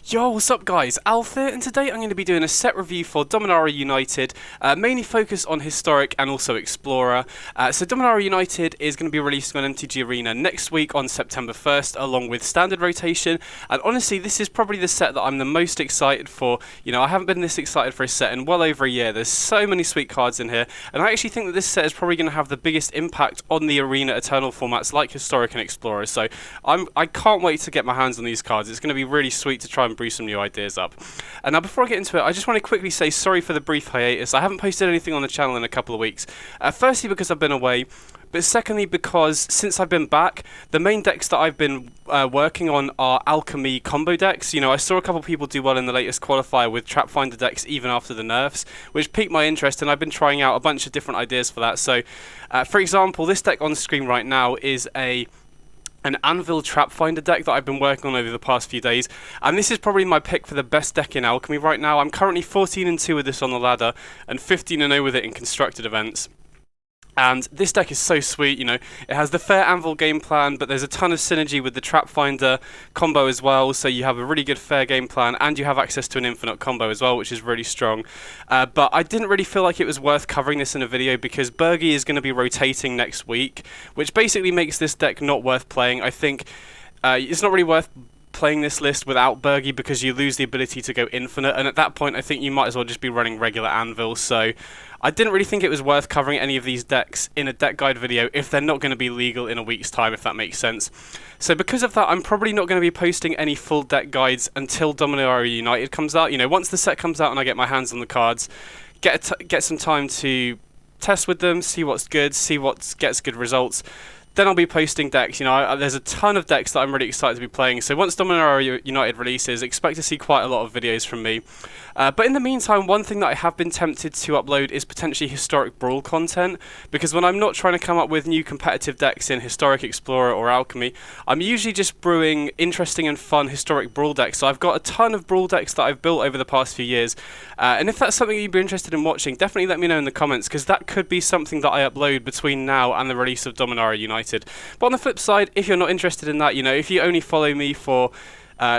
Yo, what's up guys? Alf here, and today I'm going to be doing a set review for Dominaria United, mainly focused on Historic and also Explorer. So Dominaria United is going to be releasing on MTG Arena next week on September 1st, along with Standard Rotation, and honestly this is probably the set that I'm the most excited for. You know, I haven't been this excited for a set in well over a year. There's so many sweet cards in here, and I actually think that this set is probably going to have the biggest impact on the Arena Eternal formats like Historic and Explorer, so I can't wait to get my hands on these cards. It's going to be really sweet to try and brew some new ideas up. And now before I get into it, I just want to quickly say sorry for the brief hiatus. I haven't posted anything on the channel in a couple of weeks. Firstly because I've been away, but secondly because since I've been back, the main decks that I've been working on are alchemy combo decks. You know, I saw a couple of people do well in the latest qualifier with trap finder decks even after the nerfs, which piqued my interest, and I've been trying out a bunch of different ideas for that. So for example, this deck on screen right now is an Anvil Trap Finder deck that I've been working on over the past few days, and this is probably my pick for the best deck in Alchemy right now. I'm currently 14-2 with this on the ladder, and 15-0 with it in constructed events. And this deck is so sweet, you know, it has the fair Anvil game plan, but there's a ton of synergy with the Trap Finder combo as well, so you have a really good fair game plan, and you have access to an infinite combo as well, which is really strong. But I didn't really feel like it was worth covering this in a video, because Bergie is going to be rotating next week, which basically makes this deck not worth playing. I think it's not really worth playing this list without Bergie, because you lose the ability to go infinite, and at that point I think you might as well just be running regular Anvil. So I didn't really think it was worth covering any of these decks in a deck guide video if they're not going to be legal in a week's time, if that makes sense. So because of that, I'm probably not going to be posting any full deck guides until Dominaria United comes out. You know, once the set comes out and I get my hands on the cards, get some time to test with them, see what's good, see what gets good results, then I'll be posting decks. You know, there's a ton of decks that I'm really excited to be playing, so once Dominaria United releases, expect to see quite a lot of videos from me. But in the meantime, one thing that I have been tempted to upload is potentially Historic Brawl content, because when I'm not trying to come up with new competitive decks in Historic, Explorer or Alchemy, I'm usually just brewing interesting and fun Historic Brawl decks. So I've got a ton of Brawl decks that I've built over the past few years, and if that's something you'd be interested in watching, definitely let me know in the comments, because that could be something that I upload between now and the release of Dominaria United. But on the flip side, if you're not interested in that, you know, if you only follow me for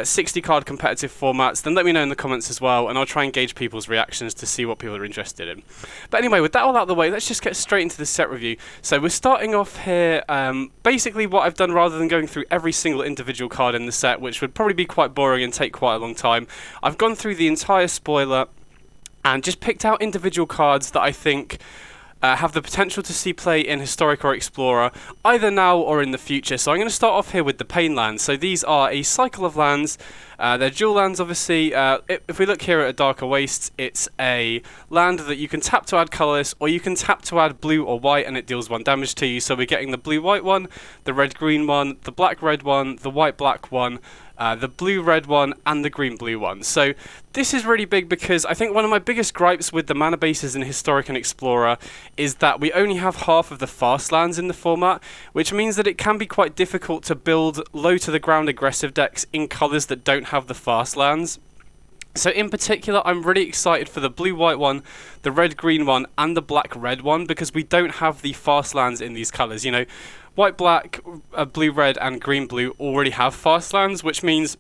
60 card competitive formats, then let me know in the comments as well, and I'll try and gauge people's reactions to see what people are interested in. But anyway, with that all out of the way, let's just get straight into the set review. So we're starting off here, basically what I've done, rather than going through every single individual card in the set, which would probably be quite boring and take quite a long time, I've gone through the entire spoiler and just picked out individual cards that I think have the potential to see play in Historic or Explorer, either now or in the future. So I'm going to start off here with the Painlands. So these are a cycle of lands. They're dual lands, obviously. If we look here at a Darker Wastes, it's a land that you can tap to add colourless, or you can tap to add blue or white, and it deals 1 damage to you. So we're getting the blue-white one, the red-green one, the black-red one, the white-black one, the blue-red one, and the green-blue one. So this is really big, because I think one of my biggest gripes with the mana bases in Historic and Explorer is that we only have half of the fast lands in the format, which means that it can be quite difficult to build low-to-the-ground aggressive decks in colours that don't have the fast lands. So in particular, I'm really excited for the blue-white one, the red-green one, and the black-red one, because we don't have the fast lands in these colours. You know, white-black, blue-red, and green-blue already have fast lands, which means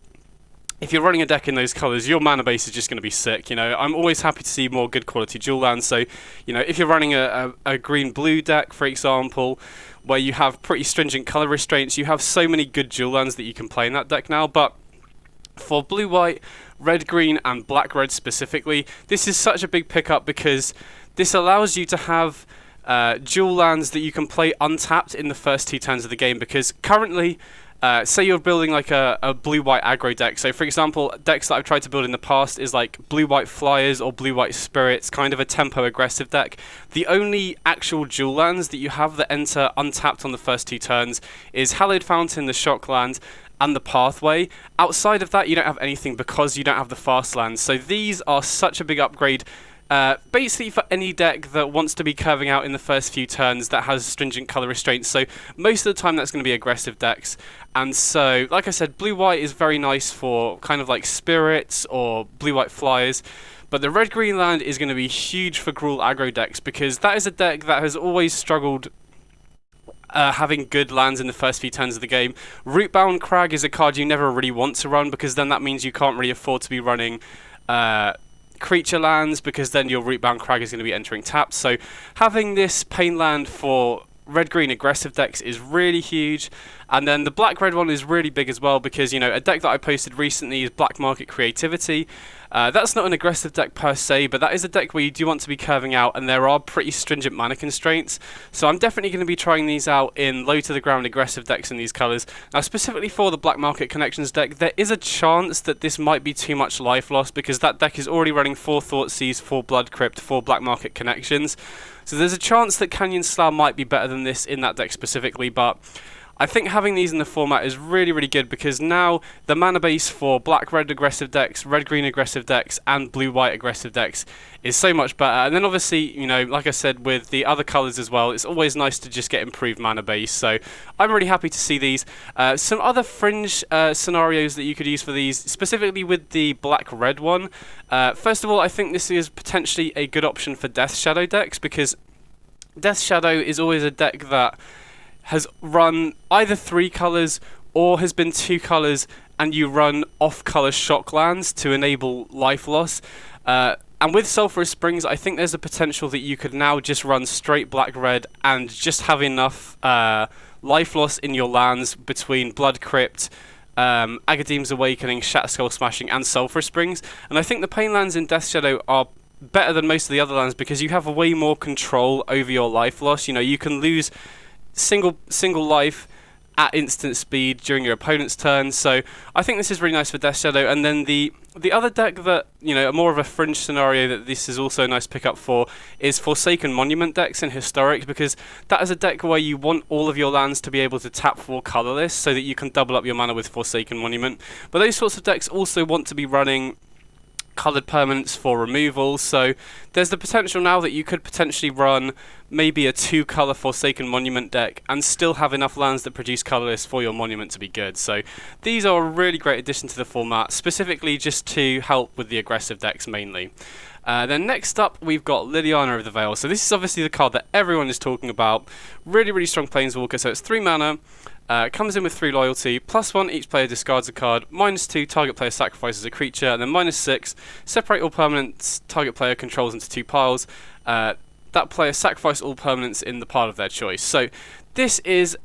if you're running a deck in those colours, your mana base is just going to be sick. You know, I'm always happy to see more good quality dual lands. So, you know, if you're running a green-blue deck, for example, where you have pretty stringent colour restraints, you have so many good dual lands that you can play in that deck now. But for blue-white, red-green, and black-red specifically, this is such a big pickup, because this allows you to have dual lands that you can play untapped in the first 2 turns of the game, because currently, say you're building like a blue-white aggro deck. So for example, decks that I've tried to build in the past is like blue-white flyers or blue-white spirits, kind of a tempo aggressive deck. The only actual dual lands that you have that enter untapped on the first 2 turns is Hallowed Fountain, the shock land, and the Pathway. Outside of that, you don't have anything, because you don't have the fast lands. So these are such a big upgrade, basically for any deck that wants to be curving out in the first few turns that has stringent colour restraints. So most of the time that's going to be aggressive decks. And so, like I said, blue-white is very nice for kind of like spirits or blue-white flyers. But the red-green land is going to be huge for Gruul aggro decks, because that is a deck that has always struggled having good lands in the first few turns of the game. Rootbound Crag is a card you never really want to run, because then that means you can't really afford to be running creature lands, because then your Rootbound Crag is going to be entering taps. So having this Painland for red-green aggressive decks is really huge. And then the black-red one is really big as well, because, you know, a deck that I posted recently is Black Market Creativity. That's not an aggressive deck per se, but that is a deck where you do want to be curving out, and there are pretty stringent mana constraints. So I'm definitely going to be trying these out in low-to-the-ground aggressive decks in these colours. Now, specifically for the Black Market Connections deck, there is a chance that this might be too much life loss, because that deck is already running 4 Thoughtseize, 4 Blood Crypt, 4 Black Market Connections. So there's a chance that Canyon Slough might be better than this in that deck specifically, but I think having these in the format is really, really good, because now the mana base for black-red aggressive decks, red-green aggressive decks, and blue-white aggressive decks is so much better. And then obviously, you know, like I said, with the other colours as well, it's always nice to just get improved mana base. So I'm really happy to see these. Some other fringe scenarios that you could use for these, specifically with the black-red one. First of all, I think this is potentially a good option for Death Shadow decks, because Death Shadow is always a deck that has run either 3 colours or has been 2 colours, and you run off-colour shock lands to enable life loss. And with Sulphurous Springs, I think there's a potential that you could now just run straight black-red and just have enough life loss in your lands between Blood Crypt, Agadeem's Awakening, Shatterskull Smashing, and Sulphurous Springs. And I think the Painlands in Death Shadow are better than most of the other lands, because you have way more control over your life loss. You know, you can lose single life at instant speed during your opponent's turn. So I think this is really nice for Death Shadow. And then the other deck that, you know, more of a fringe scenario that this is also a nice pickup for is Forsaken Monument decks in Historic, because that is a deck where you want all of your lands to be able to tap for colourless so that you can double up your mana with Forsaken Monument. But those sorts of decks also want to be running coloured permanents for removal, so there's the potential now that you could potentially run maybe a 2-colour Forsaken Monument deck and still have enough lands that produce colourless for your monument to be good. So these are a really great addition to the format, specifically just to help with the aggressive decks mainly. Then next up, we've got Liliana of the Veil. So this is obviously the card that everyone is talking about. Really, really strong Planeswalker. So it's 3 mana. Comes in with 3 loyalty, +1, each player discards a card, -2, target player sacrifices a creature, and then -6, separate all permanents target player controls into 2 piles. That player sacrifice all permanents in the pile of their choice. So this is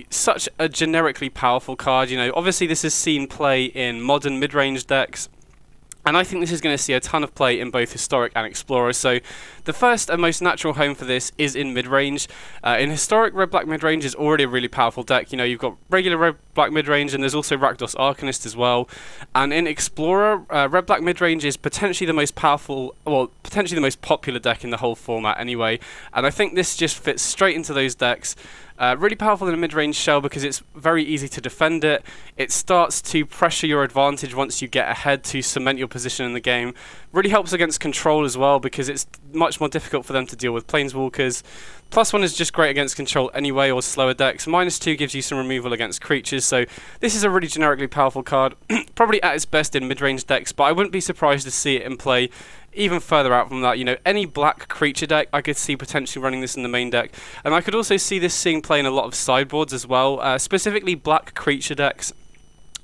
such a generically powerful card. You know, obviously this has seen play in modern mid-range decks, and I think this is going to see a ton of play in both Historic and Explorer. So the first and most natural home for this is in mid-range. In Historic, red-black mid-range is already a really powerful deck. You know, you've got regular red-black mid-range, and there's also Rakdos Arcanist as well. And in Explorer, red-black mid-range is potentially the most powerful, well, potentially the most popular deck in the whole format anyway. And I think this just fits straight into those decks. Really powerful in a mid-range shell because it's very easy to defend it. It starts to pressure your advantage once you get ahead to cement your position in the game. Really helps against control as well because it's much more difficult for them to deal with planeswalkers. +1 is just great against control anyway, or slower decks. -2 gives you some removal against creatures, so this is a really generically powerful card. Probably at its best in mid-range decks, but I wouldn't be surprised to see it in play even further out from that. You know, any black creature deck, I could see potentially running this in the main deck. And I could also see this seeing play in a lot of sideboards as well, specifically black creature decks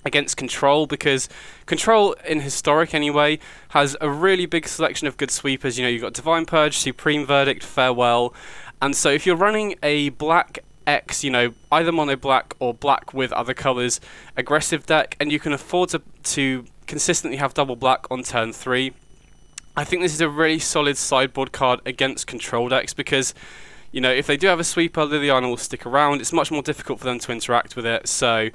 against control, because control in Historic anyway has a really big selection of good sweepers. You know, you've got Divine Purge, Supreme Verdict, Farewell, and so if you're running a black X, you know, either mono black or black with other colours aggressive deck, and you can afford to consistently have double black on turn 3, I think this is a really solid sideboard card against control decks because, you know, if they do have a sweeper, Liliana will stick around. It's much more difficult for them to interact with it. So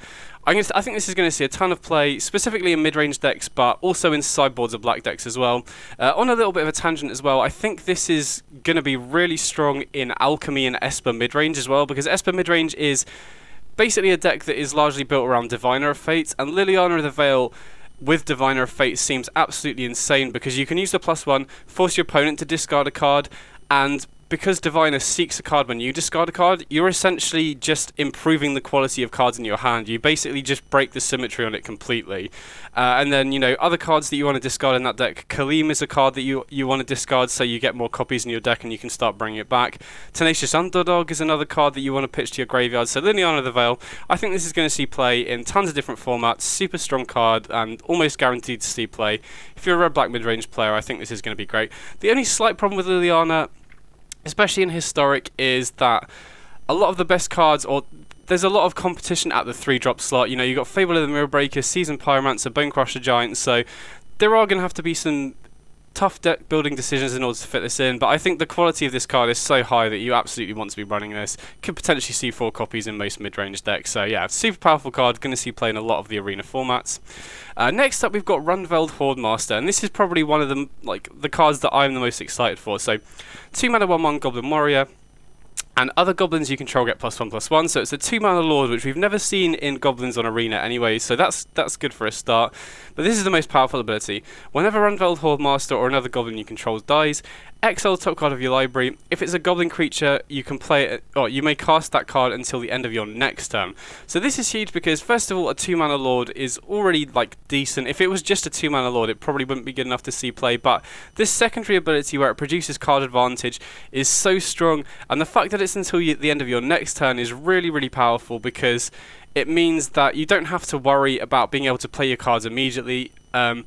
I think this is going to see a ton of play, specifically in mid-range decks, but also in sideboards of black decks as well. On a little bit of a tangent as well, I think this is going to be really strong in Alchemy and Esper mid-range as well, because Esper mid-range is basically a deck that is largely built around Diviner of Fates, and Liliana of the Veil with Diviner of Fate seems absolutely insane because you can use the +1, force your opponent to discard a card, and because Diviner seeks a card when you discard a card, you're essentially just improving the quality of cards in your hand. You basically just break the symmetry on it completely. And then, you know, other cards that you want to discard in that deck. Kaleem is a card that you want to discard so you get more copies in your deck and you can start bringing it back. Tenacious Underdog is another card that you want to pitch to your graveyard. So Liliana the Veil, I think this is going to see play in tons of different formats. Super strong card and almost guaranteed to see play. If you're a red-black mid-range player, I think this is going to be great. The only slight problem with Liliana, especially in Historic, is that a lot of the best cards, or there's a lot of competition at the 3-drop slot. You know, you've got Fable of the Mirror Breaker, Seasoned Pyromancer, Bonecrusher Giant, so there are going to have to be some tough deck building decisions in order to fit this in, but I think the quality of this card is so high that you absolutely want to be running this. Could potentially see 4 copies in most mid-range decks, so yeah, super powerful card, going to see play in a lot of the arena formats. Next up we've got Rundvelt Hordemaster, and this is probably one of the cards that I'm the most excited for. So 2 mana 1/1 Goblin Warrior, and other goblins you control get +1/+1, so it's a 2 mana Lord, which we've never seen in Goblins on Arena anyway, so that's good for a start. But this is the most powerful ability. Whenever Rundvelt Hordemaster or another goblin you control dies, exile the top card of your library. If it's a goblin creature, you can play it, or you may cast that card until the end of your next turn. So this is huge because, first of all, a 2 mana Lord is already like decent. If it was just a 2 mana Lord, it probably wouldn't be good enough to see play, but this secondary ability where it produces card advantage is so strong, and the fact that it's until the end of your next turn is really, really powerful because it means that you don't have to worry about being able to play your cards immediately. And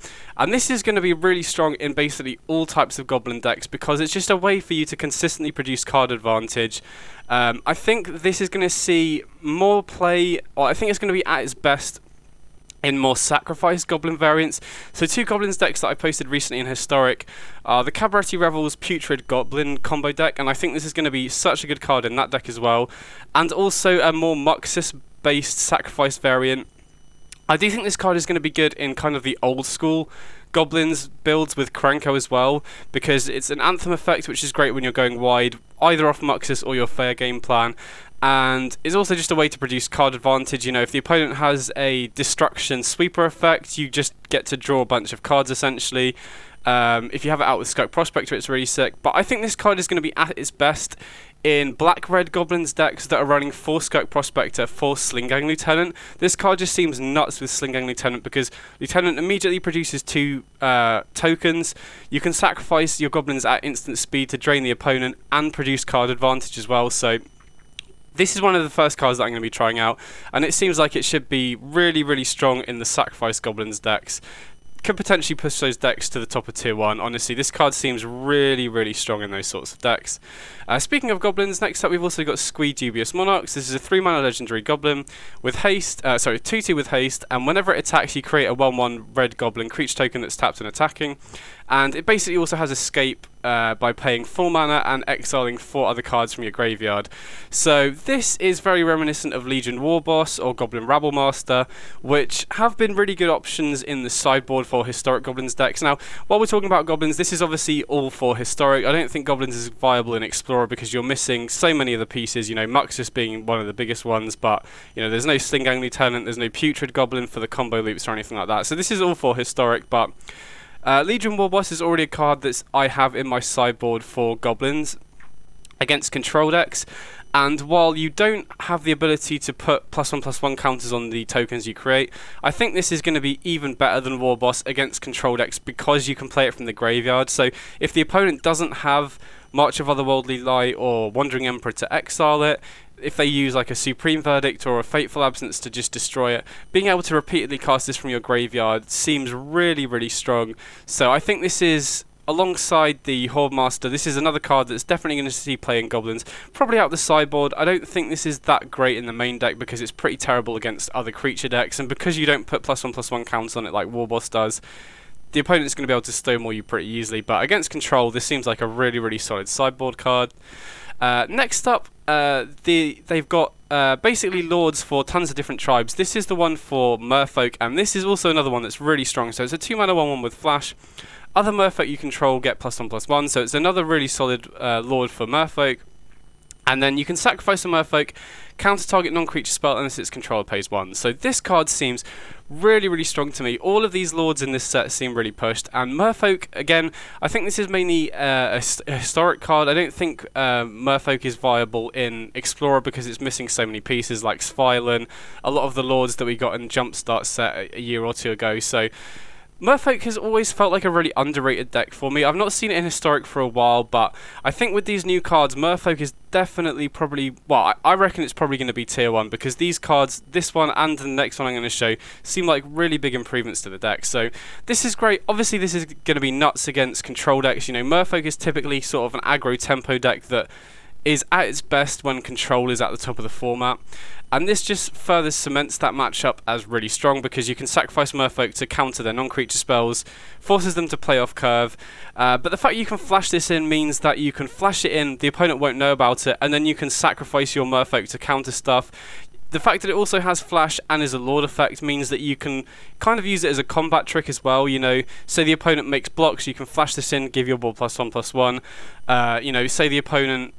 this is going to be really strong in basically all types of goblin decks because it's just a way for you to consistently produce card advantage. I think this is going to see more play, or I think it's going to be at its best in more sacrifice goblin variants. So 2 goblins decks that I posted recently in Historic are the Cabaretti Revels Putrid Goblin combo deck, and I think this is going to be such a good card in that deck as well. And also a more Muxus based sacrifice variant. I do think this card is going to be good in kind of the old school Goblins builds with Krenko as well, because it's an Anthem effect, which is great when you're going wide, either off Muxus or your fair game plan, and is also just a way to produce card advantage. You know, if the opponent has a Destruction Sweeper effect, you just get to draw a bunch of cards essentially. If you have it out with Scout Prospector, it's really sick, but I think this card is going to be at its best in black-red Goblins decks that are running 4 Scout Prospector, 4 Slingang Lieutenant. This card just seems nuts with Slingang Lieutenant because Lieutenant immediately produces 2 tokens. You can sacrifice your Goblins at instant speed to drain the opponent and produce card advantage as well, so this is one of the first cards that I'm going to be trying out, and it seems like it should be really, really strong in the sacrifice Goblins decks. Could potentially push those decks to the top of tier 1. Honestly, this card seems really, really strong in those sorts of decks. Speaking of goblins, next up we've also got Squee Dubious Monarchs. This is a 3 mana legendary goblin with haste, 2/2 with haste, and whenever it attacks you create a 1/1 red goblin creature token that's tapped and attacking. And it basically also has escape by paying 4 mana and exiling 4 other cards from your graveyard. So this is very reminiscent of Legion Warboss or Goblin Rabblemaster, which have been really good options in the sideboard for Historic Goblins decks. Now, while we're talking about Goblins, this is obviously all for Historic. I don't think Goblins is viable in Explorer because you're missing so many of the pieces, you know, Muxus being one of the biggest ones, but, you know, there's no Slingang Lieutenant, there's no Putrid Goblin for the combo loops or anything like that. So this is all for Historic, but Legion Warboss is already a card that I have in my sideboard for Goblins against control decks, and while you don't have the ability to put +1/+1 counters on the tokens you create, I think this is going to be even better than Warboss against control decks because you can play it from the graveyard. So if the opponent doesn't have March of Otherworldly Light or Wandering Emperor to exile it, if they use like a Supreme Verdict or a Fateful Absence to just destroy it, being able to repeatedly cast this from your graveyard seems really, really strong. So I think this is, alongside the Hordemaster, this is another card that's definitely going to see play in Goblins, probably out the sideboard. I don't think this is that great in the main deck because it's pretty terrible against other creature decks, and because you don't put +1/+1 counters on it like Warboss does, the opponent's going to be able to stonewall you pretty easily. But against control, this seems like a really, really solid sideboard card. Next up, they've got basically Lords for tons of different tribes. This is the one for Merfolk, and this is also another one that's really strong. So it's a 2 mana 1/1 with Flash. Other Merfolk you control get +1/+1, so it's another really solid Lord for Merfolk. And then you can sacrifice a Merfolk, counter target non-creature spell unless its controller pays 1. So this card seems really, really strong to me. All of these lords in this set seem really pushed. And Merfolk, again, I think this is mainly a historic card. I don't think Merfolk is viable in Explorer because it's missing so many pieces like Svilen, a lot of the lords that we got in Jumpstart set a year or two ago. So Merfolk has always felt like a really underrated deck for me. I've not seen it in Historic for a while, but I think with these new cards, Merfolk is definitely probably, well, I reckon it's probably going to be tier 1 because these cards, this one and the next one I'm going to show, seem like really big improvements to the deck. So this is great. Obviously, this is going to be nuts against control decks. You know, Merfolk is typically sort of an aggro tempo deck that is at its best when control is at the top of the format. And this just further cements that matchup as really strong because you can sacrifice Merfolk to counter their non-creature spells, forces them to play off curve. But the fact you can flash this in means that you can flash it in, the opponent won't know about it, and then you can sacrifice your Merfolk to counter stuff. The fact that it also has flash and is a lord effect means that you can kind of use it as a combat trick as well. You know, say the opponent makes blocks, you can flash this in, give your board +1/+1. You know, say the opponent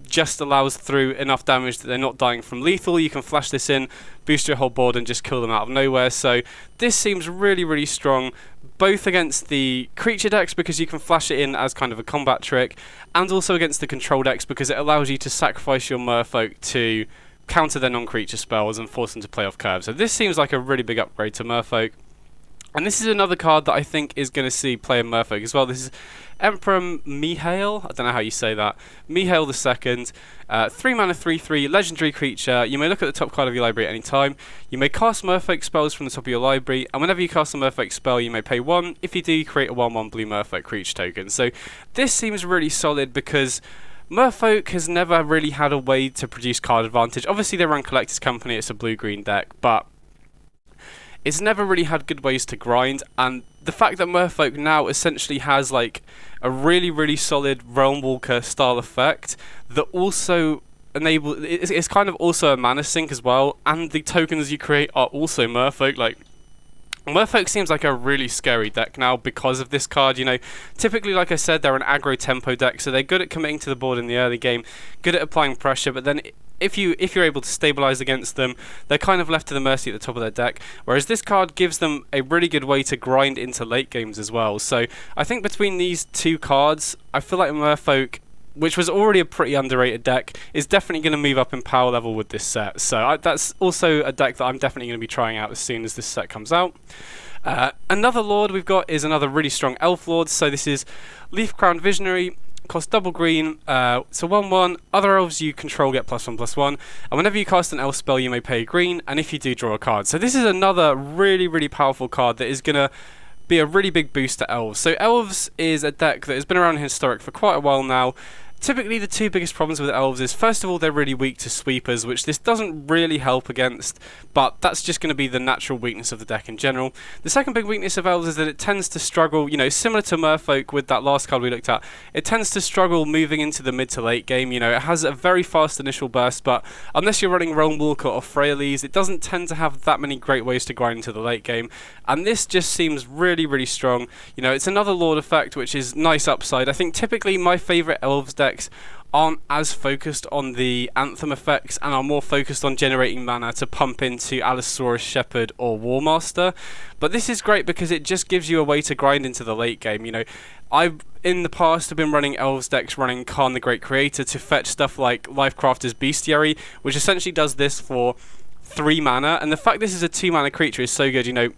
just allows through enough damage that they're not dying from lethal, you can flash this in, boost your whole board and just kill them out of nowhere. So this seems really, really strong, both against the creature decks because you can flash it in as kind of a combat trick, and also against the control decks because it allows you to sacrifice your Merfolk to counter their non-creature spells and force them to play off curve. So this seems like a really big upgrade to Merfolk. And this is another card that I think is going to see play in Merfolk as well. This is Emperor Mihail, I don't know how you say that, Mihail II, 3 mana 3/3, legendary creature. You may look at the top card of your library at any time. You may cast Merfolk spells from the top of your library, and whenever you cast a Merfolk spell, you may pay 1. If you do, you create a 1/1 blue Merfolk creature token. So this seems really solid because Merfolk has never really had a way to produce card advantage. Obviously, they run Collector's Company, it's a blue-green deck, but it's never really had good ways to grind, and the fact that Merfolk now essentially has like a really, really solid Realm Walker style effect that also enables, it's kind of also a mana sink as well, and the tokens you create are also Merfolk. Like, Merfolk seems like a really scary deck now because of this card. You know, typically, like I said, they're an aggro tempo deck, so they're good at committing to the board in the early game, good at applying pressure, but then if you're able to stabilize against them, they're kind of left to the mercy at the top of their deck, whereas this card gives them a really good way to grind into late games as well. So I think between these two cards, I feel like Merfolk, which was already a pretty underrated deck, is definitely going to move up in power level with this set. So that's also a deck that I'm definitely going to be trying out as soon as this set comes out. Another lord we've got is another really strong elf lord. So this is Leaf Crown Visionary. Cost double green, so 1/1, other elves you control get +1/+1, and whenever you cast an elf spell you may pay green, and if you do, draw a card. So this is another really, really powerful card that is going to be a really big boost to elves. So elves is a deck that has been around in Historic for quite a while now. Typically the two biggest problems with elves is, first of all, they're really weak to sweepers, which this doesn't really help against, but that's just going to be the natural weakness of the deck in general. The second big weakness of elves is that it tends to struggle, you know, similar to Merfolk with that last card we looked at, it tends to struggle moving into the mid to late game. You know, it has a very fast initial burst, but unless you're running Realm Walker or Freyalise, it doesn't tend to have that many great ways to grind into the late game, and this just seems really, really strong. You know, it's another Lord effect, which is nice upside. I think typically my favourite elves decks aren't as focused on the Anthem effects and are more focused on generating mana to pump into Allosaurus, Shepherd or Warmaster, but this is great because it just gives you a way to grind into the late game. You know, I've in the past have been running elves decks running Karn the Great Creator to fetch stuff like Lifecrafter's Bestiary, which essentially does this for 3 mana, and the fact this is a 2 mana creature is so good. You know,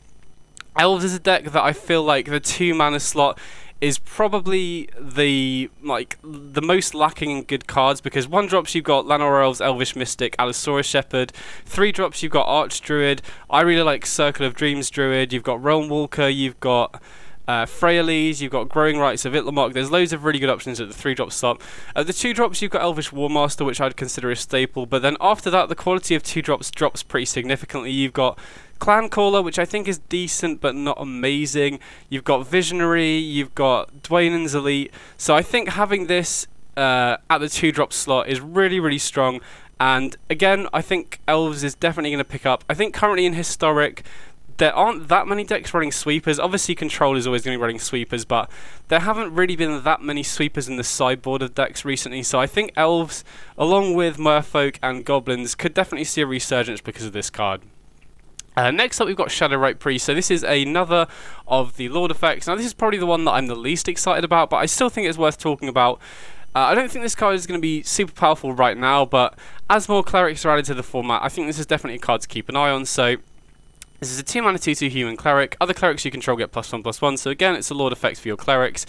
elves is a deck that I feel like the 2 mana slot is probably the most lacking in good cards, because 1 drops you've got Llanowar Elves, Elvish Mystic, Allosaurus Shepherd. 3 drops you've got Archdruid. I really like Circle of Dreams Druid. You've got Realm Walker. You've got Freyalise, you've got Growing Rites of Itlimoc. There's loads of really good options at the 3-drop slot. At the 2 drops, you've got Elvish Warmaster, which I'd consider a staple, but then after that, the quality of 2 drops drops pretty significantly. You've got Clan Caller, which I think is decent but not amazing. You've got Visionary, you've got Dwayne's Elite. So I think having this at the 2-drop slot is really, really strong. And again, I think Elves is definitely going to pick up. I think currently in Historic, there aren't that many decks running sweepers. Obviously, Control is always going to be running sweepers, but there haven't really been that many sweepers in the sideboard of decks recently. So I think Elves, along with Merfolk and Goblins, could definitely see a resurgence because of this card. Next up, we've got Shadow-Rite Priest. So this is another of the Lord effects. Now, this is probably the one that I'm the least excited about, but I still think it's worth talking about. I don't think this card is going to be super powerful right now, but as more clerics are added to the format, I think this is definitely a card to keep an eye on. So this is a 2-mana 2/2 human cleric. Other clerics you control get +1/+1. So again, it's a Lord effect for your clerics.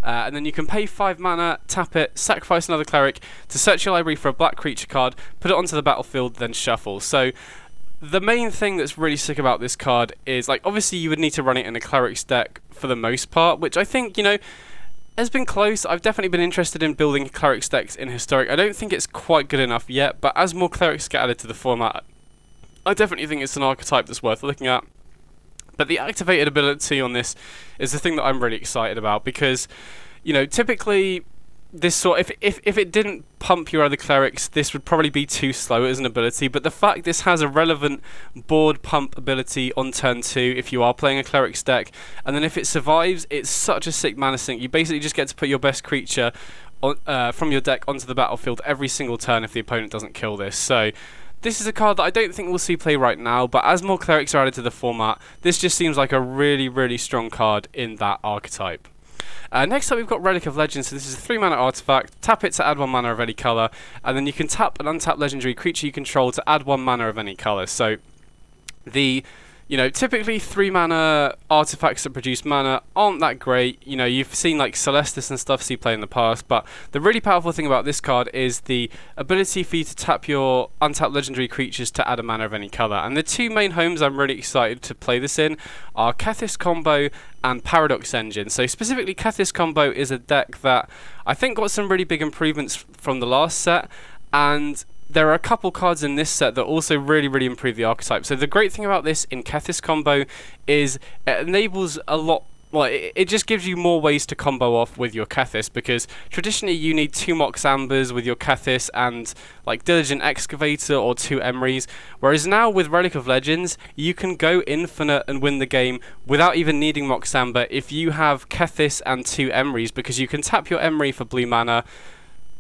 And then you can pay 5 mana, tap it, sacrifice another cleric to search your library for a black creature card, put it onto the battlefield, then shuffle. So the main thing that's really sick about this card is, like, obviously you would need to run it in a clerics deck for the most part, which I think, you know, has been close. I've definitely been interested in building clerics decks in Historic. I don't think it's quite good enough yet, but as more clerics get added to the format, I definitely think it's an archetype that's worth looking at. But the activated ability on this is the thing that I'm really excited about, because, you know, typically this sort, if it didn't pump your other clerics, this would probably be too slow as an ability. But the fact this has a relevant board pump ability on turn 2 if you are playing a clerics deck, and then if it survives, it's such a sick mana sink. You basically just get to put your best creature on, from your deck onto the battlefield every single turn if the opponent doesn't kill this. So this is a card that I don't think we'll see play right now, but as more clerics are added to the format, this just seems like a really, really strong card in that archetype. Next up, we've got Relic of Legends. So this is a 3-mana artifact. Tap it to add 1 mana of any colour, and then you can tap an untapped legendary creature you control to add 1 mana of any colour. So the, you know, typically 3-mana artifacts that produce mana aren't that great. You know, you've seen like Celestis and stuff see play in the past, but the really powerful thing about this card is the ability for you to tap your untapped legendary creatures to add a mana of any colour. And the two main homes I'm really excited to play this in are Kethis Combo and Paradox Engine. So specifically, Kethis Combo is a deck that I think got some really big improvements from the last set, and there are a couple cards in this set that also really, really improve the archetype. So the great thing about this in Kethis Combo is it enables a lot. Well, it just gives you more ways to combo off with your Kethis, because traditionally you need 2 Mox Ambers with your Kethis and like Diligent Excavator or 2 Emrys, whereas now with Relic of Legends you can go infinite and win the game without even needing Mox Amber if you have Kethis and 2 Emrys, because you can tap your Emry for blue mana,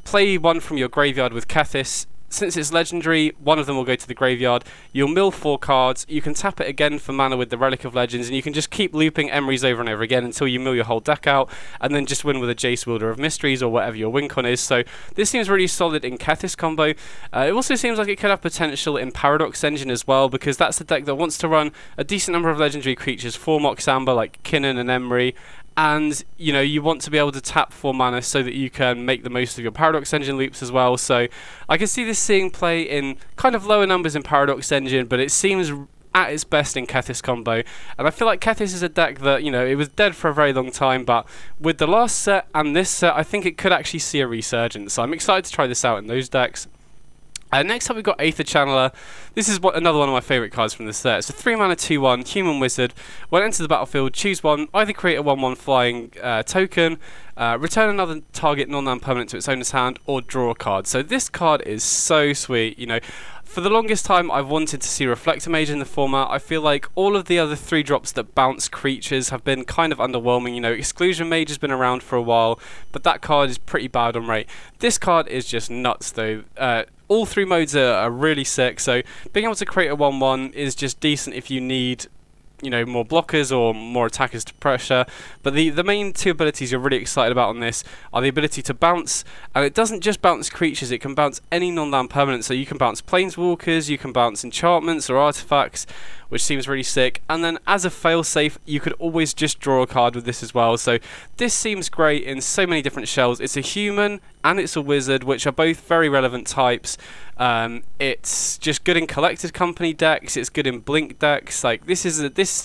play one from your graveyard with Kethis. Since it's legendary, one of them will go to the graveyard. You'll mill 4 cards, you can tap it again for mana with the Relic of Legends, and you can just keep looping Emrys over and over again until you mill your whole deck out, and then just win with a Jace Wielder of Mysteries or whatever your win con is. So this seems really solid in Kethis Combo. It also seems like it could have potential in Paradox Engine as well, because that's a deck that wants to run a decent number of legendary creatures for Mox Amber, like Kinnan and Emry, and you know, you want to be able to tap 4 mana so that you can make the most of your Paradox Engine loops as well. So I can see this seeing play in kind of lower numbers in Paradox Engine, but it seems at its best in Kethis Combo. And I feel like Kethis is a deck that, you know, it was dead for a very long time, but with the last set and this set, I think it could actually see a resurgence. So I'm excited to try this out in those decks. Next up, we've got Aether Channeler. This is another one of my favourite cards from this set. It's a 3-mana 2/1 human wizard. When it enters the battlefield, choose one. Either create a 1/1 flying token, return another target non-land permanent to its owner's hand, or draw a card. So this card is so sweet. You know, for the longest time, I've wanted to see Reflector Mage in the format. I feel like all of the other 3 drops that bounce creatures have been kind of underwhelming. You know, Exclusion Mage has been around for a while, but that card is pretty bad on rate. This card is just nuts, though. All 3 modes are really sick, so being able to create a 1/1 is just decent if you need, you know, more blockers or more attackers to pressure. But the main 2 abilities you're really excited about on this are the ability to bounce, and it doesn't just bounce creatures, it can bounce any non-land permanent. So you can bounce planeswalkers, you can bounce enchantments or artifacts, which seems really sick. And then as a failsafe, you could always just draw a card with this as well. So this seems great in so many different shells. It's a human and it's a wizard, which are both very relevant types. It's just good in Collected Company decks, it's good in Blink decks. Like this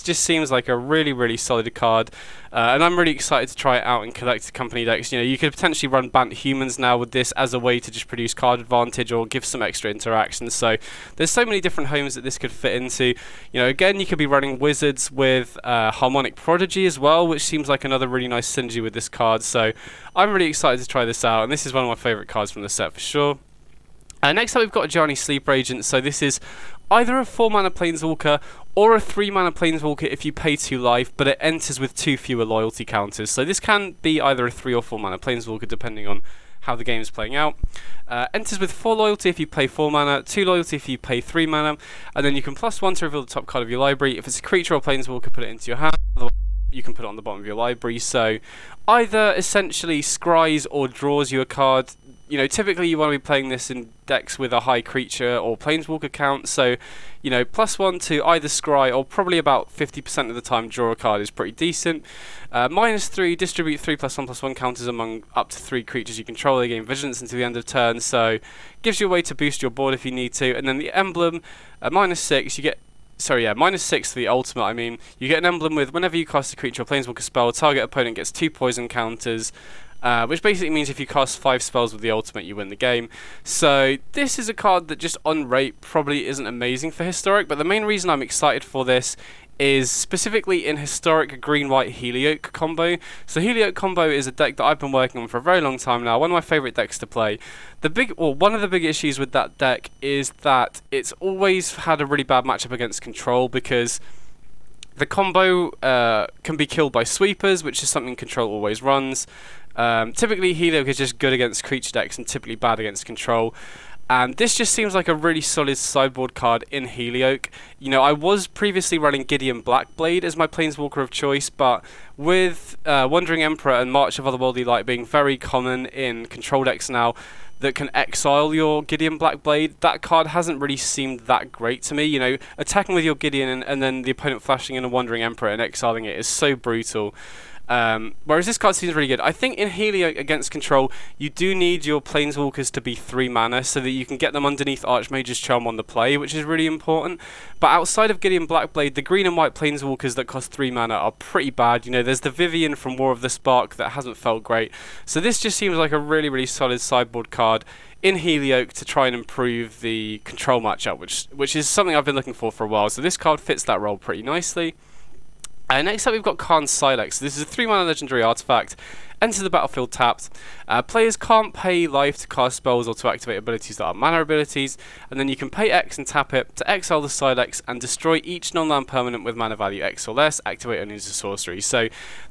just seems like a really, really solid card. And I'm really excited to try it out in Collected Company decks. You know, you could potentially run Bant Humans now with this as a way to just produce card advantage or give some extra interactions. So there's so many different homes that this could fit into. You know, again, you could be running Wizards with Harmonic Prodigy as well, which seems like another really nice synergy with this card. So I'm really excited to try this out, and this is one of my favourite cards from the set for sure. Next up we've got Ajani Sleeper Agent, so this is either a 4 mana Planeswalker or a 3 mana Planeswalker if you pay 2 life, but it enters with 2 fewer loyalty counters. So this can be either a 3 or 4 mana Planeswalker depending on how the game is playing out. Enters with 4 loyalty if you pay 4 mana, 2 loyalty if you pay 3 mana, and then you can +1 to reveal the top card of your library. If it's a creature or Planeswalker, put it into your hand. Otherwise, you can put it on the bottom of your library. So either essentially scries or draws you a card. You know, typically you want to be playing this in decks with a high creature or Planeswalker count, so, you know, +1 to either scry or probably about 50% of the time draw a card is pretty decent. -3, distribute 3+1/+1 counters among up to 3 creatures you control. They gain vigilance until the end of turn, so gives you a way to boost your board if you need to. And then the emblem, -6, you get... Sorry, yeah, -6 for the ultimate, I mean. You get an emblem with whenever you cast a creature or Planeswalker spell, target opponent gets 2 poison counters. Which basically means if you cast 5 spells with the ultimate, you win the game. So this is a card that just on rate probably isn't amazing for Historic, but the main reason I'm excited for this is specifically in Historic green-white Helioke combo. So Helioke combo is a deck that I've been working on for a very long time now, one of my favourite decks to play. One of the big issues with that deck is that it's always had a really bad matchup against Control, because the combo can be killed by sweepers, which is something Control always runs. Typically Helioke is just good against creature decks and typically bad against Control, and this just seems like a really solid sideboard card in Helioke. You know, I was previously running Gideon Blackblade as my Planeswalker of choice, but with Wandering Emperor and March of Otherworldly Light being very common in Control decks now that can exile your Gideon Blackblade, that card hasn't really seemed that great to me. You know, attacking with your Gideon and then the opponent flashing in a Wandering Emperor and exiling it is so brutal. Whereas this card seems really good. I think in Helioke against Control, you do need your Planeswalkers to be 3 mana so that you can get them underneath Archmage's Charm on the play, which is really important. But outside of Gideon Blackblade, the green and white Planeswalkers that cost 3 mana are pretty bad. You know, there's the Vivian from War of the Spark that hasn't felt great. So this just seems like a really, really solid sideboard card in Helioke to try and improve the Control matchup, which is something I've been looking for a while. So this card fits that role pretty nicely. Next up we've got Karn Sylex. This is a 3 mana legendary artifact. Enter the battlefield tapped. Players can't pay life to cast spells or to activate abilities that are mana abilities, and then you can pay X and tap it to exile the Sylex and destroy each non-land permanent with mana value X or less, activate and use a sorcery. So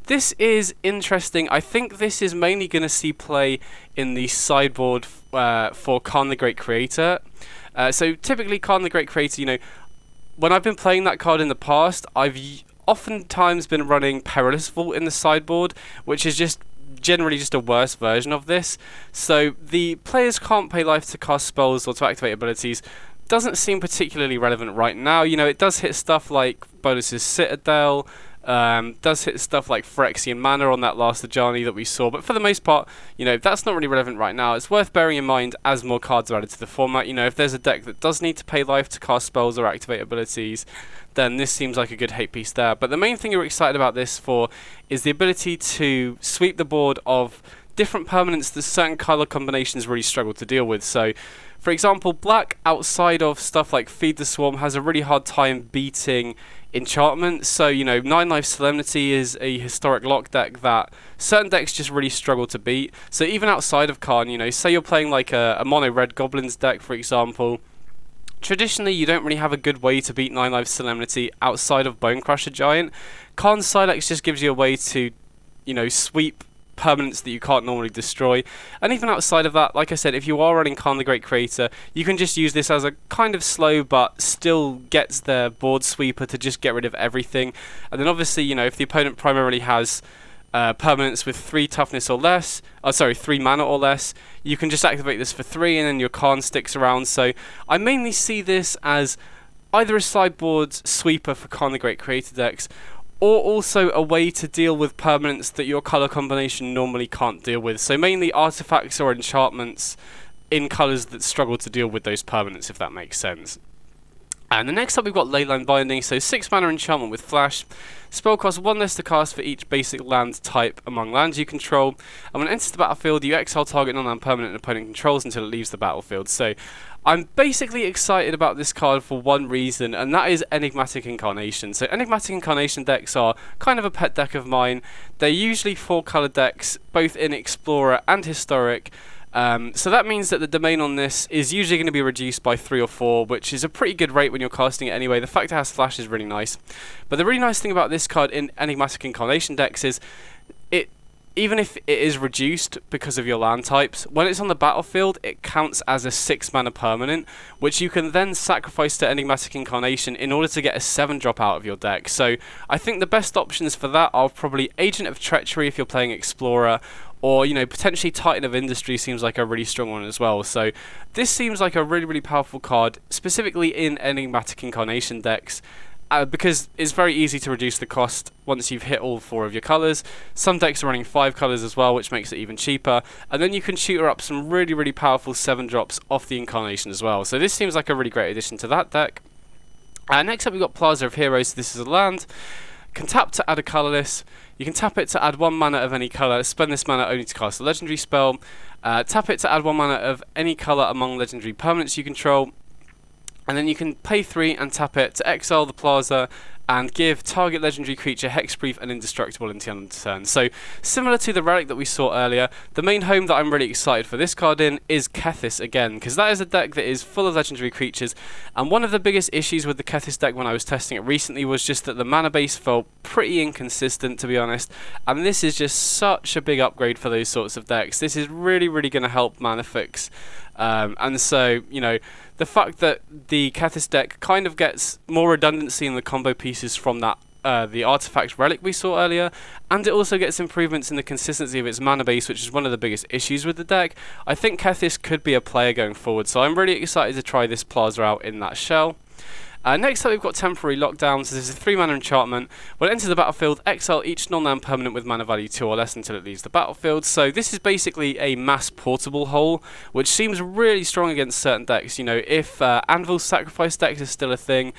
this is interesting. I think this is mainly going to see play in the sideboard for Karn the Great Creator. So typically Karn the Great Creator, you know, when I've been playing that card in the past, I've oftentimes been running Perilous Vault in the sideboard, which is just generally just a worse version of this. So the players can't pay life to cast spells or to activate abilities doesn't seem particularly relevant right now. You know, it does hit stuff like Bolus's Citadel, does hit stuff like Phyrexian Mana on that last Ajani that we saw, but for the most part, you know, that's not really relevant right now. It's worth bearing in mind as more cards are added to the format. You know, if there's a deck that does need to pay life to cast spells or activate abilities, then this seems like a good hate piece there. But the main thing you're excited about this for is the ability to sweep the board of different permanents that certain colour combinations really struggle to deal with. So, for example, black, outside of stuff like Feed the Swarm, has a really hard time beating enchantment. So, you know, 9-Life Solemnity is a historic lock deck that certain decks just really struggle to beat. So even outside of Karn, you know, say you're playing like a mono red Goblins deck, for example, traditionally you don't really have a good way to beat 9-Life Solemnity outside of Bonecrusher Giant. Karn Sylex just gives you a way to, you know, sweep permanents that you can't normally destroy. And even outside of that, like I said, if you are running Karn the Great Creator, you can just use this as a kind of slow but still gets the board sweeper to just get rid of everything. And then obviously, you know, if the opponent primarily has permanents with 3 toughness or less, 3 mana or less, you can just activate this for 3 and then your Karn sticks around. So I mainly see this as either a sideboard sweeper for Karn the Great Creator decks, or also a way to deal with permanents that your colour combination normally can't deal with. So mainly artifacts or enchantments in colours that struggle to deal with those permanents, if that makes sense. And the next up we've got Leyline Binding, so 6 mana enchantment with flash. Spell costs 1 less to cast for each basic land type among lands you control. And when it enters the battlefield, you exile target non-land permanent an opponent controls until it leaves the battlefield. So I'm basically excited about this card for one reason, and that is Enigmatic Incarnation. So Enigmatic Incarnation decks are kind of a pet deck of mine. They're usually 4-colour decks, both in Explorer and Historic. So that means that the domain on this is usually going to be reduced by 3 or 4, which is a pretty good rate when you're casting it anyway. The fact it has flash is really nice. But the really nice thing about this card in Enigmatic Incarnation decks is even if it is reduced because of your land types, when it's on the battlefield, it counts as a 6 mana permanent, which you can then sacrifice to Enigmatic Incarnation in order to get a 7-drop out of your deck. So I think the best options for that are probably Agent of Treachery if you're playing Explorer, or, you know, potentially Titan of Industry seems like a really strong one as well. So this seems like a really, really powerful card, specifically in Enigmatic Incarnation decks. Because it's very easy to reduce the cost once you've hit all 4 of your colours. Some decks are running 5 colours as well, which makes it even cheaper. And then you can shoot up some really, really powerful 7-drops off the Incarnation as well. So this seems like a really great addition to that deck. Next up we've got Plaza of Heroes. This is a land. Can tap to add a colourless. You can tap it to add 1 mana of any colour. Spend this mana only to cast a legendary spell. Tap it to add 1 mana of any colour among legendary permanents you control. And then you can pay 3 and tap it to exile the Plaza and give target legendary creature hexproof and indestructible until end of turn. So similar to the relic that we saw earlier, the main home that I'm really excited for this card in is Kethis again, because that is a deck that is full of legendary creatures. And one of the biggest issues with the Kethis deck when I was testing it recently was just that the mana base felt pretty inconsistent, to be honest. And this is just such a big upgrade for those sorts of decks. This is really, really going to help mana fix. And so, you know, the fact that the Kethis deck kind of gets more redundancy in the combo pieces from that the artifact relic we saw earlier, and it also gets improvements in the consistency of its mana base, which is one of the biggest issues with the deck. I think Kethis could be a player going forward, so I'm really excited to try this Plaza out in that shell. Next up we've got Temporary Lockdown. So this is a 3 mana enchantment. When it enters the battlefield, exile each non-land permanent with mana value 2 or less until it leaves the battlefield. So this is basically a mass portable hole, which seems really strong against certain decks. You know, if Anvil Sacrifice decks is still a thing,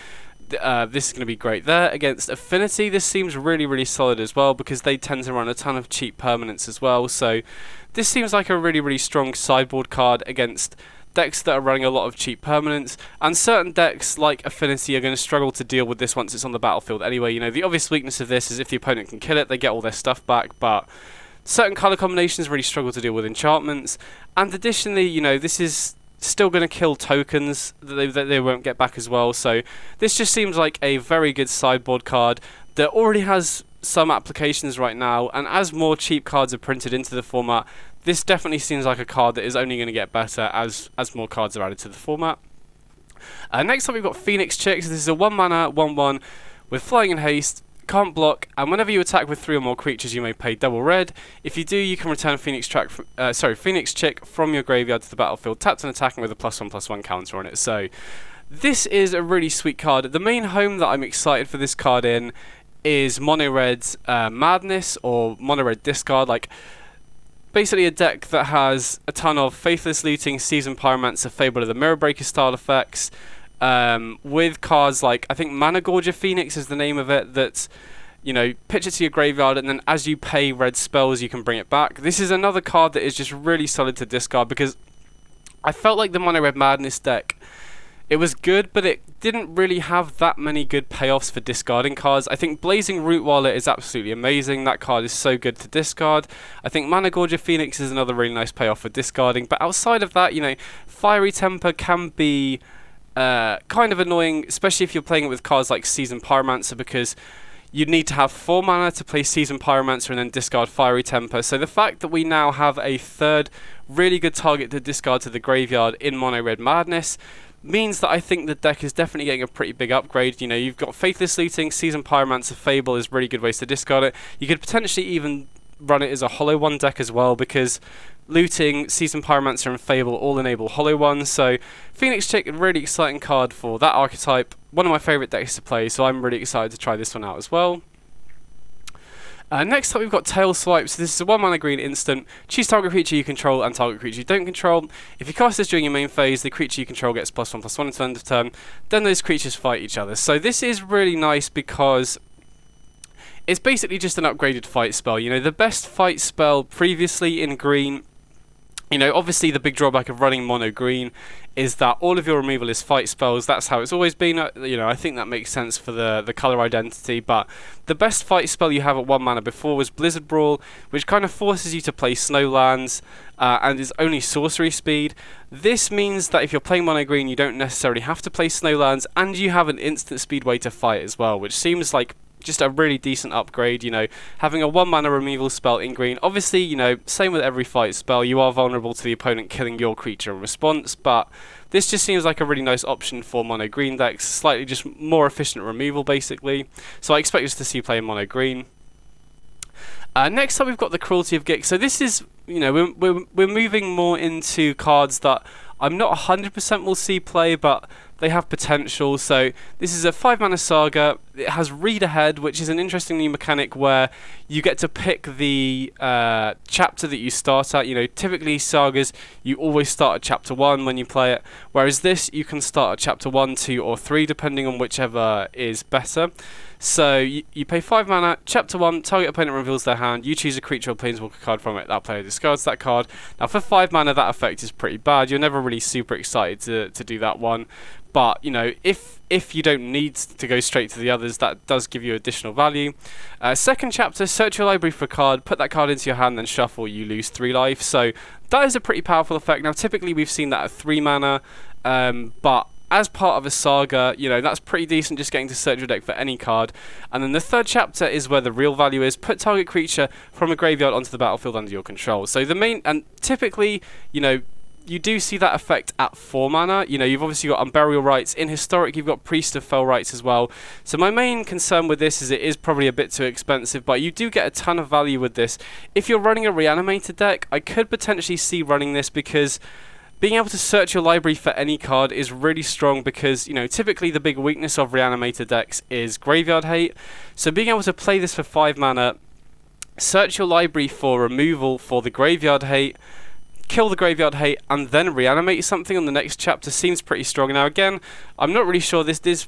this is going to be great there. Against Affinity, this seems really, really solid as well, because they tend to run a ton of cheap permanents as well. So this seems like a really, really strong sideboard card against decks that are running a lot of cheap permanents, and certain decks like Affinity are going to struggle to deal with this once it's on the battlefield anyway. You know, the obvious weakness of this is if the opponent can kill it, they get all their stuff back, but certain colour combinations really struggle to deal with enchantments. And additionally, you know, this is still going to kill tokens that they won't get back as well. So this just seems like a very good sideboard card that already has some applications right now, and as more cheap cards are printed into the format, this definitely seems like a card that is only going to get better as more cards are added to the format. Next up we've got Phoenix Chick. So this is a 1 mana 1/1 with flying and haste, can't block, and whenever you attack with 3 or more creatures you may pay double red. If you do, you can return Phoenix Chick from your graveyard to the battlefield, tapped and attacking with a +1/+1 counter on it. So this is a really sweet card. The main home that I'm excited for this card in is Mono Red's Madness, or Mono Red Discard. Like, basically a deck that has a ton of Faithless Looting, Seasoned Pyromancer, Fable of the Mirror Breaker style effects, with cards like, I think Mana Gorger Phoenix is the name of it, that's, you know, pitch it to your graveyard, and then as you pay red spells you can bring it back. This is another card that is just really solid to discard, because I felt like the Mono Red Madness deck, it was good, but it didn't really have that many good payoffs for discarding cards. I think Blazing Root Wallet is absolutely amazing. That card is so good to discard. I think Mana Gorger Phoenix is another really nice payoff for discarding. But outside of that, you know, Fiery Temper can be kind of annoying, especially if you're playing it with cards like Seasoned Pyromancer, because you'd need to have 4 mana to play Seasoned Pyromancer and then discard Fiery Temper. So the fact that we now have a third really good target to discard to the graveyard in Mono Red Madness means that I think the deck is definitely getting a pretty big upgrade. You know, you've got Faithless Looting, Seasoned Pyromancer, Fable is really good ways to discard it. You could potentially even run it as a Hollow One deck as well, because Looting, Seasoned Pyromancer and Fable all enable Hollow One. So Phoenix Chick, a really exciting card for that archetype. One of my favourite decks to play, so I'm really excited to try this one out as well. Next up we've got Tail Swipe. So this is a 1 mana green instant. Choose target creature you control and target creature you don't control. If you cast this during your main phase, the creature you control gets +1/+1 until end of turn. Then those creatures fight each other. So this is really nice because it's basically just an upgraded fight spell. You know, the best fight spell previously in green You know, obviously the big drawback of running mono green is that all of your removal is fight spells. That's how it's always been. You know, I think that makes sense for the colour identity, but the best fight spell you have at 1 mana before was Blizzard Brawl, which kind of forces you to play Snowlands and is only sorcery speed. This means that if you're playing mono green, you don't necessarily have to play Snowlands, and you have an instant speed way to fight as well, which seems like just a really decent upgrade. You know, having a 1 mana removal spell in green. Obviously, you know, same with every fight spell, you are vulnerable to the opponent killing your creature in response, but this just seems like a really nice option for mono green decks, slightly just more efficient removal basically. So I expect us to see play in mono green. Next up we've got the Cruelty of Gix. So this is, you know, we're moving more into cards that I'm not 100% will see play, but they have potential. So this is a 5 mana saga. It has read ahead, which is an interesting new mechanic where you get to pick the chapter that you start at. You know, typically sagas, you always start at chapter 1 when you play it, whereas this, you can start at chapter 1, 2 or 3 depending on whichever is better. So you pay 5 mana, chapter 1, target opponent reveals their hand, you choose a creature or planeswalker card from it, that player discards that card. Now for 5 mana that effect is pretty bad, you're never really super excited to do that one, but you know, if you don't need to go straight to the others, that does give you additional value. Second chapter, search your library for a card, put that card into your hand, then shuffle, you lose 3 life. So that is a pretty powerful effect. Now typically we've seen that at 3 mana, but as part of a saga, you know, that's pretty decent, just getting to search your deck for any card. And then the third chapter is where the real value is. Put target creature from a graveyard onto the battlefield under your control. So the main, and typically, you know, you do see that effect at 4 mana. You know, you've obviously got Unburial Rites. In Historic, you've got Priest of Fell Rites as well. So my main concern with this is it is probably a bit too expensive, but you do get a ton of value with this. If you're running a Reanimator deck, I could potentially see running this, because being able to search your library for any card is really strong, because, you know, typically the big weakness of Reanimator decks is graveyard hate. So being able to play this for 5 mana, search your library for removal for the graveyard hate, kill the graveyard hate, and then reanimate something on the next chapter seems pretty strong. Now again, I'm not really sure this is...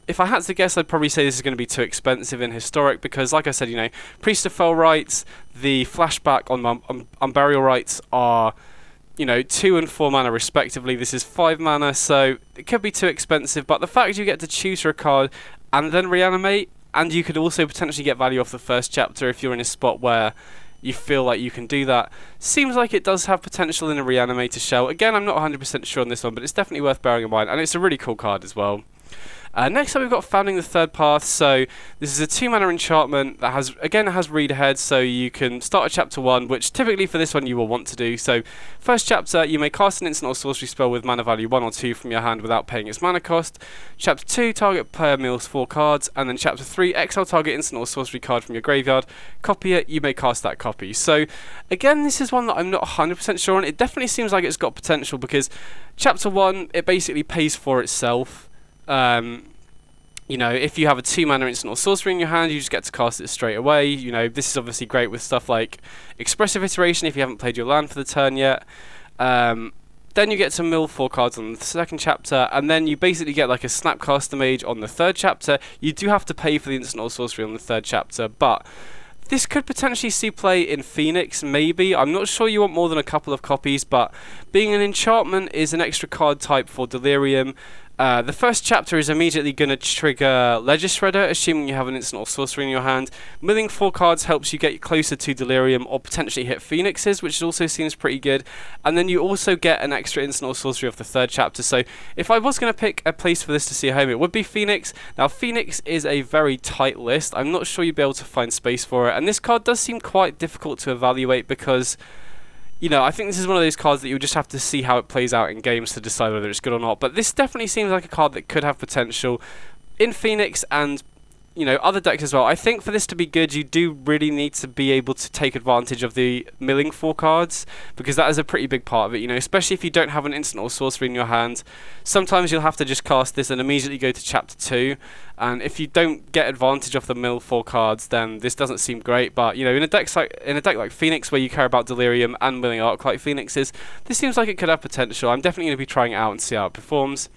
If I had to guess, I'd probably say this is going to be too expensive in Historic, because, like I said, you know, Priest of Fell Rites, the flashback on Unburial Rites are, you know, 2 and 4 mana respectively. This is 5 mana, so it could be too expensive, but the fact you get to choose a card and then reanimate, and you could also potentially get value off the first chapter if you're in a spot where you feel like you can do that, seems like it does have potential in a Reanimator shell. Again, I'm not 100% sure on this one, but it's definitely worth bearing in mind, and it's a really cool card as well. Next up we've got Founding the Third Path. So this is a 2 mana enchantment that has, again, it has read ahead, so you can start at chapter 1, which typically for this one you will want to do. So first chapter, you may cast an instant or sorcery spell with mana value 1 or 2 from your hand without paying its mana cost. Chapter 2, target player mills 4 cards, and then chapter 3, exile target instant or sorcery card from your graveyard, copy it, you may cast that copy. So again, this is one that I'm not 100% sure on. It definitely seems like it's got potential, because chapter 1, it basically pays for itself. You know, if you have a 2 mana instant or sorcery in your hand, you just get to cast it straight away. You know, this is obviously great with stuff like Expressive Iteration if you haven't played your land for the turn yet. Then you get to mill 4 cards on the second chapter, and then you basically get like a Snapcaster Mage on the third chapter. You do have to pay for the instant or sorcery on the third chapter, but this could potentially see play in Phoenix, maybe. I'm not sure you want more than a couple of copies, but being an enchantment is an extra card type for Delirium. The first chapter is immediately going to trigger Ledger Shredder, assuming you have an instant or sorcery in your hand. Milling 4 cards helps you get closer to Delirium or potentially hit Phoenixes, which also seems pretty good. And then you also get an extra instant or sorcery off the third chapter. So if I was going to pick a place for this to see a home, it would be Phoenix. Now Phoenix is a very tight list. I'm not sure you'd be able to find space for it. And this card does seem quite difficult to evaluate, because, you know, I think this is one of those cards that you'll just have to see how it plays out in games to decide whether it's good or not. But this definitely seems like a card that could have potential in Phoenix and, you know, other decks as well. I think for this to be good, you do really need to be able to take advantage of the milling 4 cards, because that is a pretty big part of it, you know, especially if you don't have an instant or sorcery in your hand. Sometimes you'll have to just cast this and immediately go to chapter 2, and if you don't get advantage of the mill 4 cards, then this doesn't seem great. But, you know, in a deck like Phoenix, where you care about Delirium and milling arc like Phoenixes, this seems like it could have potential. I'm definitely going to be trying it out and see how it performs.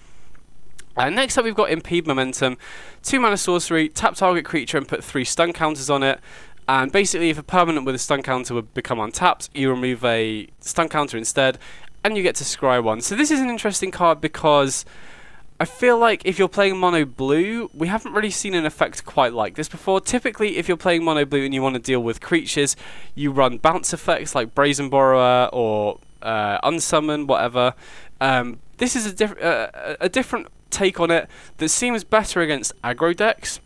Next up we've got Impede Momentum. 2 mana sorcery, tap target creature and put 3 stun counters on it. And basically, if a permanent with a stun counter would become untapped, you remove a stun counter instead, and you get to scry one. So this is an interesting card because I feel like if you're playing mono blue, we haven't really seen an effect quite like this before. Typically, if you're playing mono blue and you want to deal with creatures, you run bounce effects like Brazen Borrower or Unsummon, whatever. This is a different take on it that seems better against aggro decks.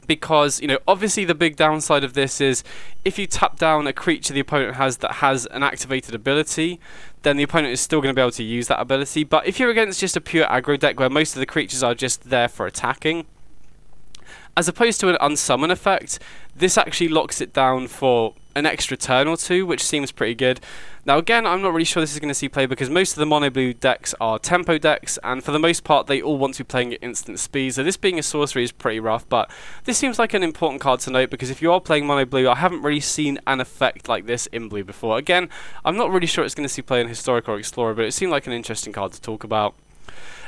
Because, you know, obviously the big downside of this is if you tap down a creature the opponent has that has an activated ability, then the opponent is still going to be able to use that ability. But if you're against just a pure aggro deck where most of the creatures are just there for attacking, as opposed to an unsummon effect, this actually locks it down for an extra turn or two, which seems pretty good. Now again, I'm not really sure this is going to see play because most of the mono blue decks are tempo decks, and for the most part they all want to be playing at instant speed, so this being a sorcery is pretty rough, but this seems like an important card to note because if you are playing mono blue, I haven't really seen an effect like this in blue before. Again, I'm not really sure it's going to see play in Historic or Explorer, but it seemed like an interesting card to talk about.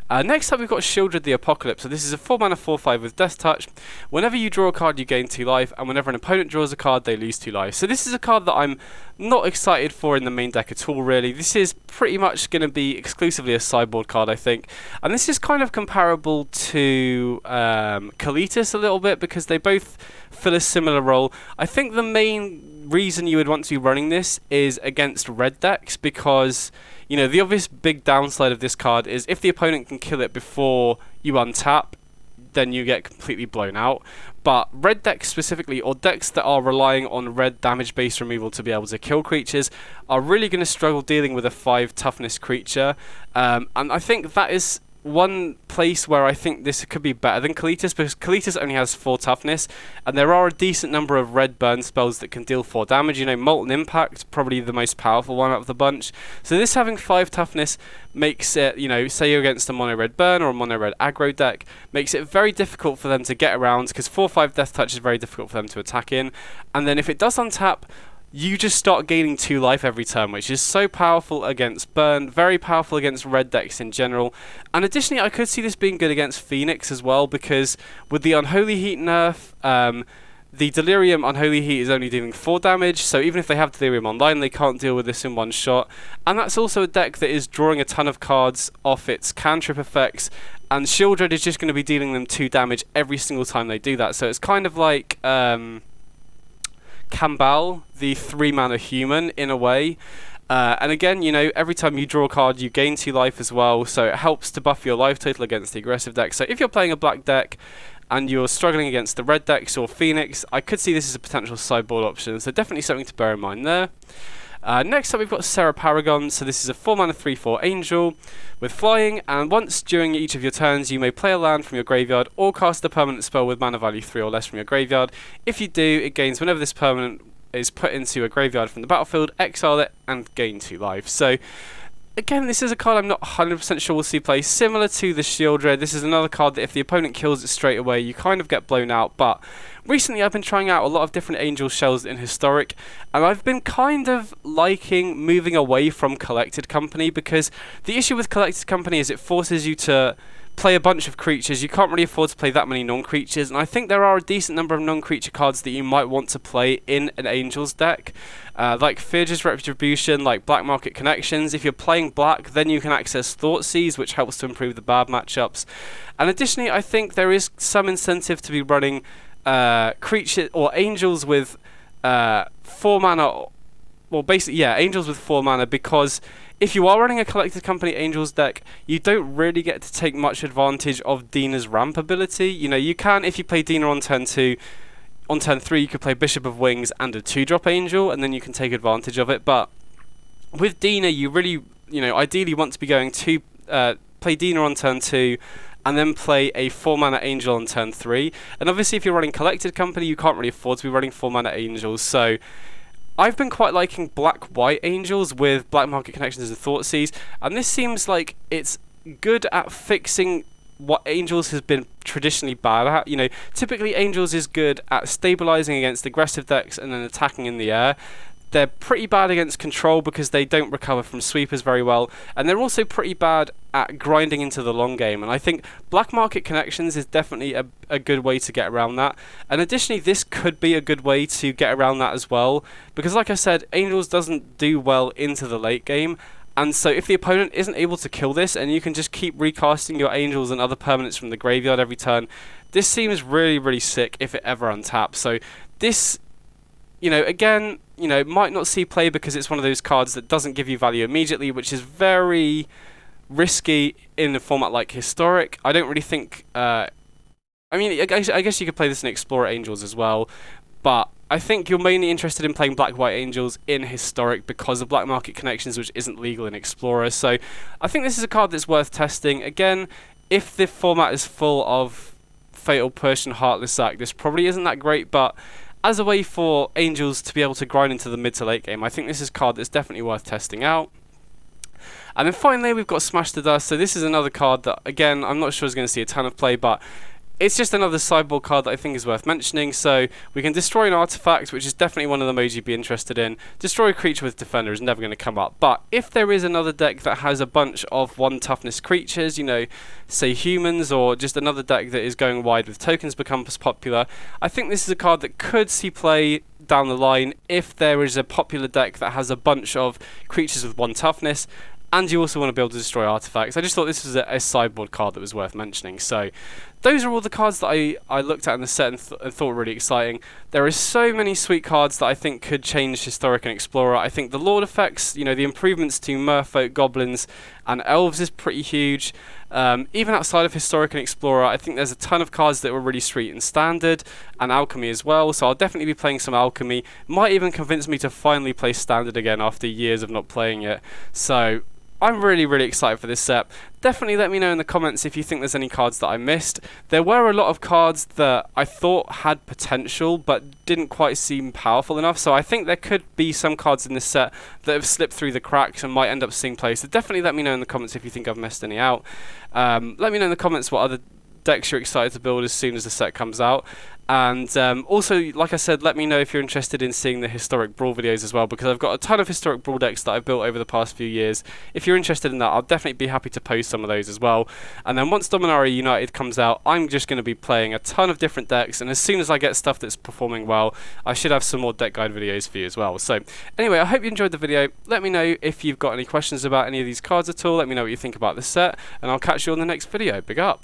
Next up we've got Sheoldred the Apocalypse. So this is a 4 mana 4/5 with Death Touch. Whenever you draw a card you gain 2 life, and whenever an opponent draws a card they lose 2 life. So this is a card that I'm not excited for in the main deck at all really. This is pretty much going to be exclusively a sideboard card I think. And this is kind of comparable to Kalitas a little bit because they both fill a similar role. I think the main reason you would want to be running this is against red decks because, you know, the obvious big downside of this card is if the opponent can kill it before you untap, then you get completely blown out. But red decks specifically, or decks that are relying on red damage-based removal to be able to kill creatures, are really going to struggle dealing with a 5 toughness creature. And I think that is one place where I think this could be better than Kalitas, because Kalitas only has 4 toughness, and there are a decent number of red burn spells that can deal 4 damage. You know, Molten Impact, probably the most powerful one out of the bunch. So this having 5 toughness makes it, you know, say you're against a mono red burn or a mono red aggro deck, makes it very difficult for them to get around, because 4/5 Death Touch is very difficult for them to attack in. And then if it does untap, you just start gaining 2 life every turn, which is so powerful against burn, very powerful against red decks in general. And additionally, I could see this being good against Phoenix as well, because with the Unholy Heat nerf, the Delirium Unholy Heat is only dealing 4 damage, so even if they have Delirium online, they can't deal with this in one shot. And that's also a deck that is drawing a ton of cards off its cantrip effects, and Sheoldred is just going to be dealing them 2 damage every single time they do that. So it's kind of like Kambal, the 3 mana human, in a way. And again, you know, every time you draw a card you gain 2 life as well, so it helps to buff your life total against the aggressive deck. So if you're playing a black deck and you're struggling against the red decks or Phoenix, I could see this as a potential sideboard option, so definitely something to bear in mind there. Next up we've got Serra Paragon. So this is a 4 mana 3/4 angel with flying, and once during each of your turns you may play a land from your graveyard or cast a permanent spell with mana value 3 or less from your graveyard. If you do, it gains whenever this permanent is put into a graveyard from the battlefield, exile it and gain 2 life. So again, this is a card I'm not 100% sure we'll see play. Similar to the Sheoldred, this is another card that if the opponent kills it straight away, you kind of get blown out. But recently I've been trying out a lot of different angel shells in Historic, and I've been kind of liking moving away from Collected Company, because the issue with Collected Company is it forces you to play a bunch of creatures. You can't really afford to play that many non-creatures, and I think there are a decent number of non-creature cards that you might want to play in an Angels deck, like Fear's Retribution, like Black Market Connections. If you're playing black, then you can access Thoughtseize, which helps to improve the bad matchups. And additionally, I think there is some incentive to be running creatures or Angels with 4 mana, well basically, yeah, Angels with 4 mana, because if you are running a Collected Company Angels deck, you don't really get to take much advantage of Dina's ramp ability. You know, you can, if you play Dina on turn 2, on turn 3 you could play Bishop of Wings and a 2-drop Angel, and then you can take advantage of it. But with Dina, you really, you know, ideally want to be going to play Dina on turn 2, and then play a 4 mana Angel on turn 3. And obviously if you're running Collected Company, you can't really afford to be running 4 mana Angels, so I've been quite liking black-white Angels with Black Market Connections and Thoughtseize, and this seems like it's good at fixing what Angels has been traditionally bad at. You know, typically Angels is good at stabilizing against aggressive decks and then attacking in the air. They're pretty bad against control because they don't recover from sweepers very well, and they're also pretty bad at grinding into the long game, and I think Black Market Connections is definitely a good way to get around that. And additionally, this could be a good way to get around that as well, because like I said, Angels doesn't do well into the late game, and so if the opponent isn't able to kill this and you can just keep recasting your Angels and other permanents from the graveyard every turn, this seems really, really sick if it ever untaps. So this, you know, again, you know, might not see play because it's one of those cards that doesn't give you value immediately, which is very risky in a format like Historic. I don't really think... I mean, I guess you could play this in Explorer Angels as well, but I think you're mainly interested in playing Black-White Angels in Historic because of Black Market Connections, which isn't legal in Explorer. So I think this is a card that's worth testing. Again, if the format is full of Fatal Push and Heartless Sack, this probably isn't that great, but as a way for Angels to be able to grind into the mid to late game, I think this is a card that's definitely worth testing out. And then finally, we've got Smash the Dust. So this is another card that, again, I'm not sure is going to see a ton of play, but it's just another sideboard card that I think is worth mentioning. So we can destroy an artifact, which is definitely one of the modes you'd be interested in. Destroy a creature with Defender is never going to come up. But if there is another deck that has a bunch of 1 toughness creatures, you know, say humans, or just another deck that is going wide with tokens becomes popular, I think this is a card that could see play down the line if there is a popular deck that has a bunch of creatures with 1 toughness. And you also want to be able to destroy artifacts. I just thought this was a sideboard card that was worth mentioning. So those are all the cards that I looked at in the set and thought were really exciting. There are so many sweet cards that I think could change Historic and Explorer. I think the Lord effects, you know, the improvements to Merfolk, Goblins, and Elves is pretty huge. Even outside of Historic and Explorer, I think there's a ton of cards that were really sweet in Standard and Alchemy as well. So I'll definitely be playing some Alchemy. Might even convince me to finally play Standard again after years of not playing it. So I'm really, really excited for this set. Definitely let me know in the comments if you think there's any cards that I missed. There were a lot of cards that I thought had potential but didn't quite seem powerful enough, so I think there could be some cards in this set that have slipped through the cracks and might end up seeing play. So definitely let me know in the comments if you think I've missed any out. Let me know in the comments what other decks you're excited to build as soon as the set comes out. And also, like I said, let me know if you're interested in seeing the Historic Brawl videos as well, because I've got a ton of Historic Brawl decks that I've built over the past few years. If you're interested in that, I'll definitely be happy to post some of those as well. And then once Dominaria United comes out, I'm just going to be playing a ton of different decks, and as soon as I get stuff that's performing well, I should have some more deck guide videos for you as well. So anyway, I hope you enjoyed the video. Let me know if you've got any questions about any of these cards at all. Let me know what you think about the set, and I'll catch you on the next video. Big up!